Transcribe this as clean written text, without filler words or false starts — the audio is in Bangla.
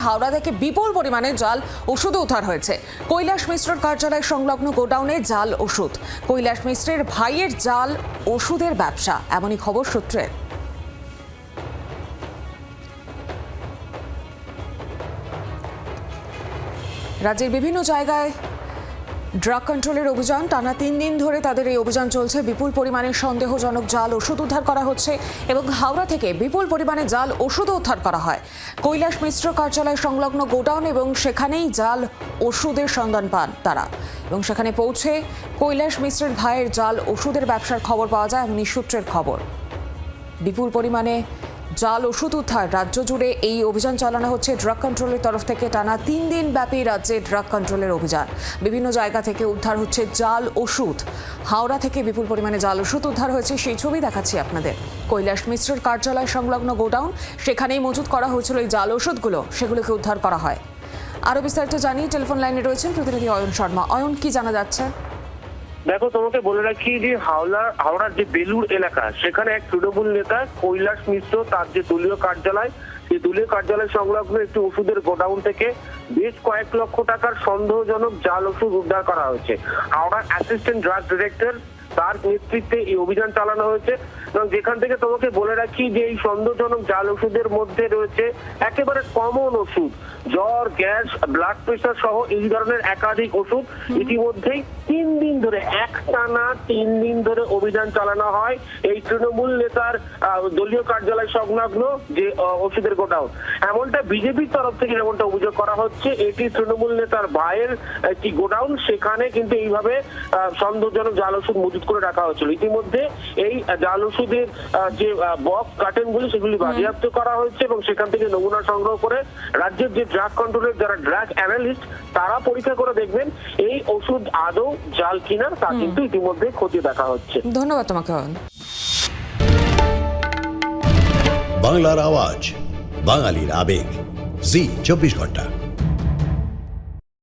হাওড়া থেকে বিপুল পরিমাণে জাল ওষুধ উদ্ধার হয়েছে। কৈলাস মিশ্রের কার্যালয় সংলগ্ন গোডাউনে জাল ওষুধ। কৈলাস মিশ্রের ভাইয়ের জাল ওষুধের ব্যবসা, এমনই খবর সূত্রের। রাজ্যের বিভিন্ন জায়গায় ড্রাগ কন্ট্রোলের অভিযান টানা 3 দিন ধরে তাদের এই অভিযান চলছে। বিপুল পরিমাণে সন্দেহজনক জাল ওষুধ উদ্ধার করা হচ্ছে এবং হাওড়া থেকে বিপুল পরিমাণে জাল ওষুধ উদ্ধার করা হয়। কৈলাস মিশ্র কার্যালয় সংলগ্ন গোডাউন এবং সেখানেই জাল ওষুধের সন্ধান পান তারা এবং সেখানে পৌঁছে কৈলাস মিশ্রের ভাইয়ের জাল ওষুধের ব্যবসার খবর পাওয়া যায়, এমনই সূত্রের খবর। বিপুল পরিমাণে জাল ওষুধ উদ্ধার। রাজ্য জুড়ে এই অভিযান চালানো হচ্ছে ড্রাগ কন্ট্রোলের তরফ থেকে। টানা 3 দিন ব্যাপী রাজ্যে ড্রাগ কন্ট্রোলের অভিযান। বিভিন্ন জায়গা থেকে উদ্ধার হচ্ছে জাল ওষুধ। হাওড়া থেকে বিপুল পরিমাণে জাল ওষুধ উদ্ধার হয়েছে, সেই ছবি দেখাচ্ছি আপনাদের। কৈলাস মিশ্রের কার্যালয় সংলগ্ন গোডাউন, সেখানেই মজুত করা হয়েছিল এই জাল ওষুধগুলো, সেগুলোকে উদ্ধার করা হয়। আরও বিস্তারিত জানিয়ে টেলিফোন লাইনে রয়েছেন প্রতিনিধি অয়ন শর্মা। অয়ন, কি জানা যাচ্ছে? দেখো, তোমাকে বলে রাখি যে হাওড়ার যে বেলুর এলাকা, সেখানে এক তৃণমূল নেতা কৈলাস মিশ্র তার যে দলীয় কার্যালয়, সেই দলীয় কার্যালয় সংলগ্ন একটি ওষুধের গোডাউন থেকে বেশ কয়েক লক্ষ টাকার সন্দেহজনক জাল ওষুধ উদ্ধার করা হয়েছে। হাওড়ার অ্যাসিস্ট্যান্ট ড্রাগ ডিরেক্টর তার নেতৃত্বে এই অভিযান চালানো হয়েছে এবং যেখান থেকে তোমাকে বলে রাখি যে এই সন্দেহজনক জাল ওষুধের মধ্যে রয়েছে একেবারে কমন ওষুধ, জ্বর, গ্যাস, ব্লাড প্রেশার সহ এই ধরনের একাধিক ওষুধ। ইতিমধ্যেই 3 দিন ধরে, একটানা 3 দিন ধরে অভিযান চালানো হয় এই তৃণমূল নেতার দলীয় কার্যালয় সংলগ্ন যে ওষুধের গোডাউন। এমনটা বিজেপির তরফ থেকে যেমনটা অভিযোগ করা হচ্ছে, এটি তৃণমূল নেতার ভাইয়ের একটি গোডাউন, সেখানে কিন্তু এইভাবে সন্দেহজনক জাল ওষুধ মজুত করে রাখা হয়েছিল। ইতিমধ্যে এই জাল ওষুধের যে বক্স কার্টনগুলি, সেগুলি বাজেয়াপ্ত করা হয়েছে এবং সেখান থেকে নমুনা সংগ্রহ করে রাজ্যের যে ড্রাগ কন্ট্রোলের যারা ড্রাগ অ্যানালিস্ট, তারা পরীক্ষা করে দেখবেন এই ওষুধ আদৌ জাল কিনা, তা কিন্তু ইতিমধ্যে খতিয়ে দেখা হচ্ছে। ধন্যবাদ তোমাকে অয়ন। বাংলার আওয়াজ, বাঙালির আবেগ, জি 24 ঘন্টা।